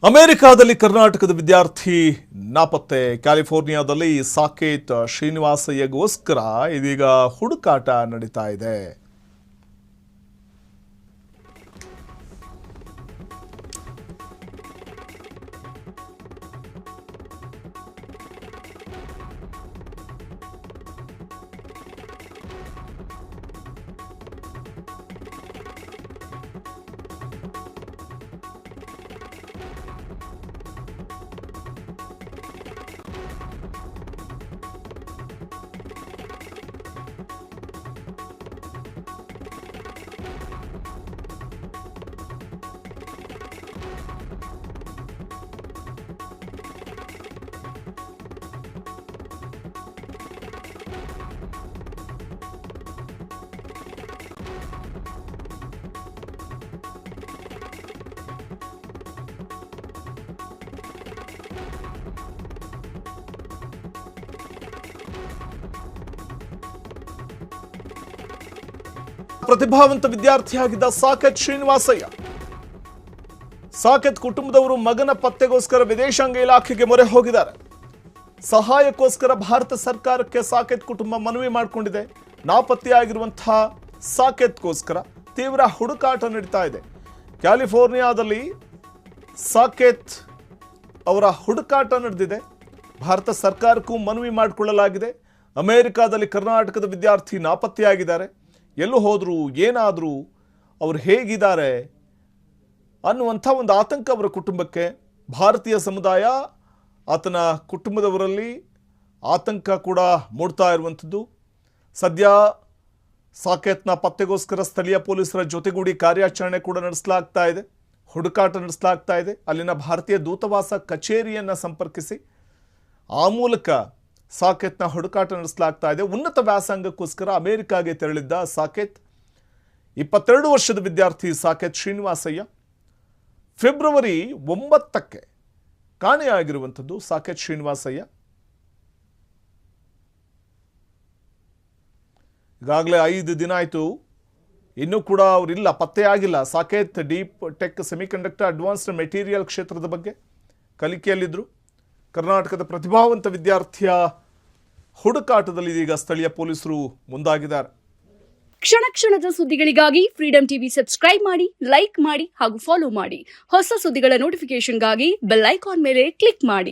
ಅಮೆರಿಕಾದಲ್ಲಿ ಕರ್ನಾಟಕದ ವಿದ್ಯಾರ್ಥಿ ನಾಪತ್ತೆ. ಕ್ಯಾಲಿಫೋರ್ನಿಯಾದಲ್ಲಿ ಸಾಕೇತ್ ಶ್ರೀನಿವಾಸಯ್ಯಗೋಸ್ಕರ ಇದೀಗ ಹುಡುಕಾಟ ನಡೀತಾ ಇದೆ. ಪ್ರತಿಭಾವಂತ ವಿದ್ಯಾರ್ಥಿಯಾಗಿದ್ದ ಸಾಕೇತ್ ಶ್ರೀನಿವಾಸಯ್ಯ. ಸಾಕೇತ್ ಕುಟುಂಬದವರು ಮಗನ ಪತ್ತೆಗೋಸ್ಕರ ವಿದೇಶಾಂಗ ಇಲಾಖೆಗೆ ಮೊರೆ ಹೋಗಿದ್ದಾರೆ. ಸಹಾಯಕ್ಕೋಸ್ಕರ ಭಾರತ ಸರ್ಕಾರಕ್ಕೆ ಸಾಕೇತ್ ಕುಟುಂಬ ಮನವಿ ಮಾಡಿಕೊಂಡಿದೆ. ನಾಪತ್ತೆಯಾಗಿರುವಂತಹ ಸಾಕೇತ್ಗೋಸ್ಕರ ತೀವ್ರ ಹುಡುಕಾಟ ನಡೀತಾ ಇದೆ. ಕ್ಯಾಲಿಫೋರ್ನಿಯಾದಲ್ಲಿ ಸಾಕೇತ್ ಅವರ ಹುಡುಕಾಟ ನಡೆದಿದೆ. ಭಾರತ ಸರ್ಕಾರಕ್ಕೂ ಮನವಿ ಮಾಡಿಕೊಳ್ಳಲಾಗಿದೆ. ಅಮೆರಿಕಾದಲ್ಲಿ ಕರ್ನಾಟಕದ ವಿದ್ಯಾರ್ಥಿ ನಾಪತ್ತೆಯಾಗಿದ್ದಾರೆ. ಎಲ್ಲೂ ಹೋದ್ರು, ಏನಾದರೂ, ಅವರು ಹೇಗಿದ್ದಾರೆ ಅನ್ನುವಂಥ ಒಂದು ಆತಂಕ ಅವರ ಕುಟುಂಬಕ್ಕೆ. ಭಾರತೀಯ ಸಮುದಾಯ, ಆತನ ಕುಟುಂಬದವರಲ್ಲಿ ಆತಂಕ ಕೂಡ ಮೂಡ್ತಾ ಇರುವಂಥದ್ದು. ಸದ್ಯ ಸಾಕೇತ್ನ ಪತ್ತೆಗೋಸ್ಕರ ಸ್ಥಳೀಯ ಪೊಲೀಸರ ಜೊತೆಗೂಡಿ ಕಾರ್ಯಾಚರಣೆ ಕೂಡ ನಡೆಸಲಾಗ್ತಾ ಇದೆ, ಹುಡುಕಾಟ ನಡೆಸಲಾಗ್ತಾ ಇದೆ. ಅಲ್ಲಿನ ಭಾರತೀಯ ದೂತಾವಾಸ ಕಚೇರಿಯನ್ನು ಸಂಪರ್ಕಿಸಿ ಆ ಮೂಲಕ ಸಾಕೇತ್ನ ಹುಡುಕಾಟ ನಡೆಸಲಾಗ್ತಾ ಇದೆ. ಉನ್ನತ ವ್ಯಾಸಂಗಕ್ಕೋಸ್ಕರ ಅಮೆರಿಕಾಗೆ ತೆರಳಿದ್ದ ಸಾಕೇತ್, 22 ವರ್ಷದ ವಿದ್ಯಾರ್ಥಿ ಸಾಕೇತ್ ಶ್ರೀನಿವಾಸಯ್ಯ ಫೆಬ್ರವರಿ 9ಕ್ಕೆ ಕಾಣೆಯಾಗಿರುವಂಥದ್ದು. ಸಾಕೇತ್ ಶ್ರೀನಿವಾಸಯ್ಯ ಈಗಾಗಲೇ 5 ದಿನ ಆಯಿತು, ಇನ್ನೂ ಕೂಡ ಅವರಿಲ್ಲ, ಪತ್ತೆಯಾಗಿಲ್ಲ. Saket deep tech semiconductor advanced material ಕ್ಷೇತ್ರದ ಬಗ್ಗೆ ಕಲಿಕೆಯಲ್ಲಿದ್ದರು. ಕರ್ನಾಟಕದ ಪ್ರತಿಭಾವಂತ ವಿದ್ಯಾರ್ಥಿಯ ಹುಡುಕಾಟದಲ್ಲಿ ಇದೀಗ ಸ್ಥಳೀಯ ಪೊಲೀಸರು ಮುಂದಾಗಿದ್ದಾರೆ. ಕ್ಷಣ ಕ್ಷಣದ ಸುದ್ದಿಗಳಿಗಾಗಿ ಫ್ರೀಡಂ ಟಿವಿ ಸಬ್ಸ್ಕ್ರೈಬ್ ಮಾಡಿ, ಲೈಕ್ ಮಾಡಿ ಹಾಗೂ ಫಾಲೋ ಮಾಡಿ. ಹೊಸ ಸುದ್ದಿಗಳ ನೋಟಿಫಿಕೇಶನ್ಗಾಗಿ ಬೆಲ್ ಐಕಾನ್ ಮೇಲೆ ಕ್ಲಿಕ್ ಮಾಡಿ.